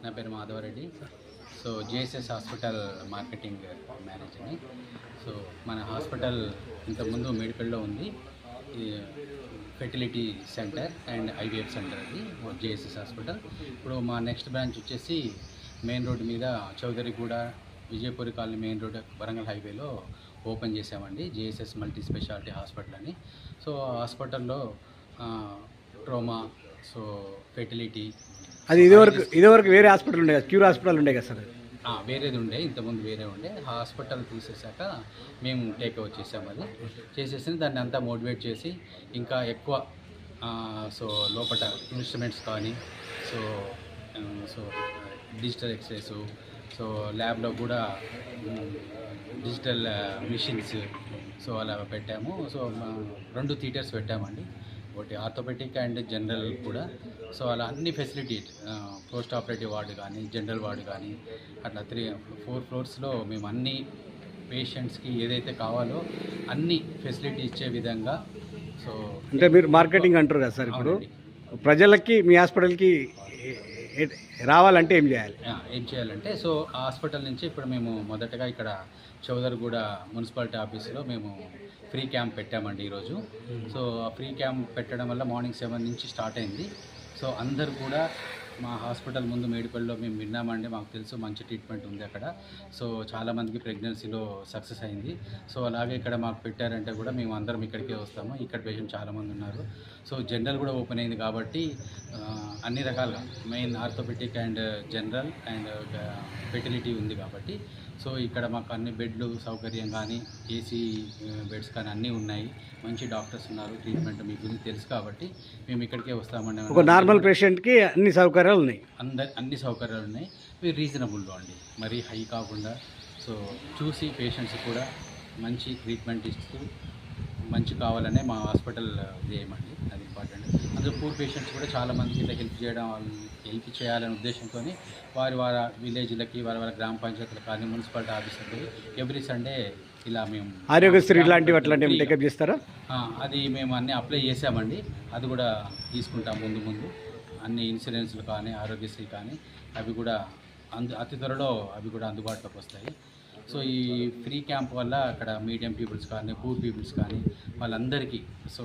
నా పేరు Madhava Reddy. So JSS hospital marketing మేనేజర్ని. సో మన హాస్పిటల్ ఇంతకుముందు మేడిపల్లిలో ఉంది. ఈ fertility centre and IVF centre అది జేఎస్ఎస్ హాస్పిటల్. ఇప్పుడు మా నెక్స్ట్ బ్రాంచ్ వచ్చేసి మెయిన్ రోడ్ మీద Chowdariguda Vijayapuri colony main road Warangal హైవేలో ఓపెన్ చేసామండి, జేఎస్ఎస్ మల్టీ స్పెషాలిటీ హాస్పిటల్ అని. సో హాస్పిటల్లో ట్రోమా, సో ఫెర్టిలిటీ, అది ఇదివరకు వేరే హాస్పిటల్ ఉండే కదా, క్యూర్ హాస్పిటల్ ఉండే కదా సార్? వేరేది ఉండే, ఇంతకుముందు వేరే ఉండే. హాస్పిటల్ తీసేసాక మేము టేక్ ఓవర్ చేసాము. అది చేసేసి దాన్ని అంతా మోటివేట్ చేసి ఇంకా ఎక్కువ సో లోపల ఇన్స్ట్రుమెంట్స్ కానీ, so so digital x-rays, so ల్యాబ్లో కూడా డిజిటల్ మిషన్స్, సో అలా పెట్టాము. సో 2 థియేటర్స్ పెట్టామండి, ఒకటి ఆర్థోపెటిక్ అండ్ జనరల్ కూడా. సో అలా అన్ని ఫెసిలిటీ, పోస్ట్ ఆపరేటివ్ వార్డు కానీ, జనరల్ వార్డు కానీ, అట్లా 4 ఫ్లోర్స్లో మేము అన్ని పేషెంట్స్కి ఏదైతే కావాలో అన్ని ఫెసిలిటీ ఇచ్చే విధంగా. సో అంటే మీరు మార్కెటింగ్ అంటారు కదా సార్, ఇప్పుడు ప్రజలకి మీ హాస్పిటల్కి రావాలంటే ఏం చేయాలి? ఏం చేయాలంటే, సో హాస్పిటల్ నుంచి ఇప్పుడు మేము మొదటగా ఇక్కడ చౌదరిగూడ మున్సిపాలిటీ ఆఫీస్లో మేము ఫ్రీ క్యాంప్ పెట్టామండి ఈరోజు. సో ఆ ఫ్రీ క్యాంప్ పెట్టడం వల్ల మార్నింగ్ 7 నుంచి స్టార్ట్ అయింది. సో అందరు కూడా మా హాస్పిటల్ ముందు మేడిపల్లిలో మేము విన్నామండి, మాకు తెలుసు మంచి ట్రీట్మెంట్ ఉంది అక్కడ. సో చాలామందికి ప్రెగ్నెన్సీలో సక్సెస్ అయింది. సో అలాగే ఇక్కడ మాకు పెట్టారంటే కూడా మేము అందరం ఇక్కడికే వస్తాము. ఇక్కడ పేషెంట్ చాలామంది ఉన్నారు. సో జనరల్ కూడా ఓపెన్ అయింది కాబట్టి అన్ని రకాలుగా main orthopedic and general and fertility ఉంది కాబట్టి, సో ఇక్కడ మాకు అన్ని బెడ్లు సౌకర్యం కానీ, ఏసీ బెడ్స్ కానీ అన్నీ ఉన్నాయి. మంచి డాక్టర్స్ ఉన్నారు, ట్రీట్మెంట్ మీకు గురించి తెలుసు కాబట్టి మేము ఇక్కడికే వస్తామండి. ఒక నార్మల్ పేషెంట్కి అన్ని సౌకర్యాలు ఉన్నాయి, అన్ని సౌకర్యాలు ఉన్నాయి. మీరు రీజనబుల్లో అండి, మరీ హై కాకుండా. సో చూసి పేషెంట్స్ కూడా మంచి ట్రీట్మెంట్ ఇస్తూ మంచి కావాలనే మా హాస్పిటల్ చేయమండి, అది ఇంపార్టెంట్. అందులో పూర్ పేషెంట్స్ కూడా చాలామందికి ఇలా హెల్ప్ చేయాలనే ఉద్దేశంతో వారి విలేజ్లకి, వారి గ్రామ పంచాయతీలకు కానీ, మున్సిపాలిటీ ఆఫీసర్లు ఎవ్రీ సండే ఇలా మేము ఆరోగ్యశ్రీ అట్లాంటివి టేకప్ చేస్తారా? అది మేము అన్నీ అప్లై చేసామండి. అది కూడా తీసుకుంటాం ముందు అన్ని ఇన్సూరెన్స్లు కానీ, ఆరోగ్యశ్రీ కానీ అవి కూడా అతి త్వరలో అవి కూడా అందుబాటులోకి వస్తాయి. సో ఈ ఫ్రీ క్యాంప్ వల్ల అక్కడ మీడియం పీపుల్స్ కానీ, పూర్ పీపుల్స్ కానీ వాళ్ళందరికీ సో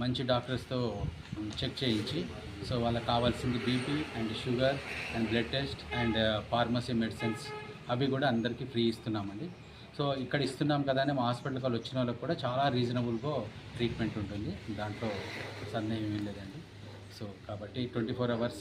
మంచి డాక్టర్స్తో చెక్ చేయించి, సో వాళ్ళకి కావాల్సింది BP and sugar and blood test and pharmacy medicines అవి కూడా అందరికీ ఫ్రీ ఇస్తున్నామండి. సో ఇక్కడ ఇస్తున్నాం కదా అని మా హాస్పిటల్కి వాళ్ళు వచ్చిన వాళ్ళకి కూడా చాలా రీజనబుల్గా ట్రీట్మెంట్ ఉంటుంది, దాంట్లో సందేహం ఏం లేదండి. సో కాబట్టి 24 hours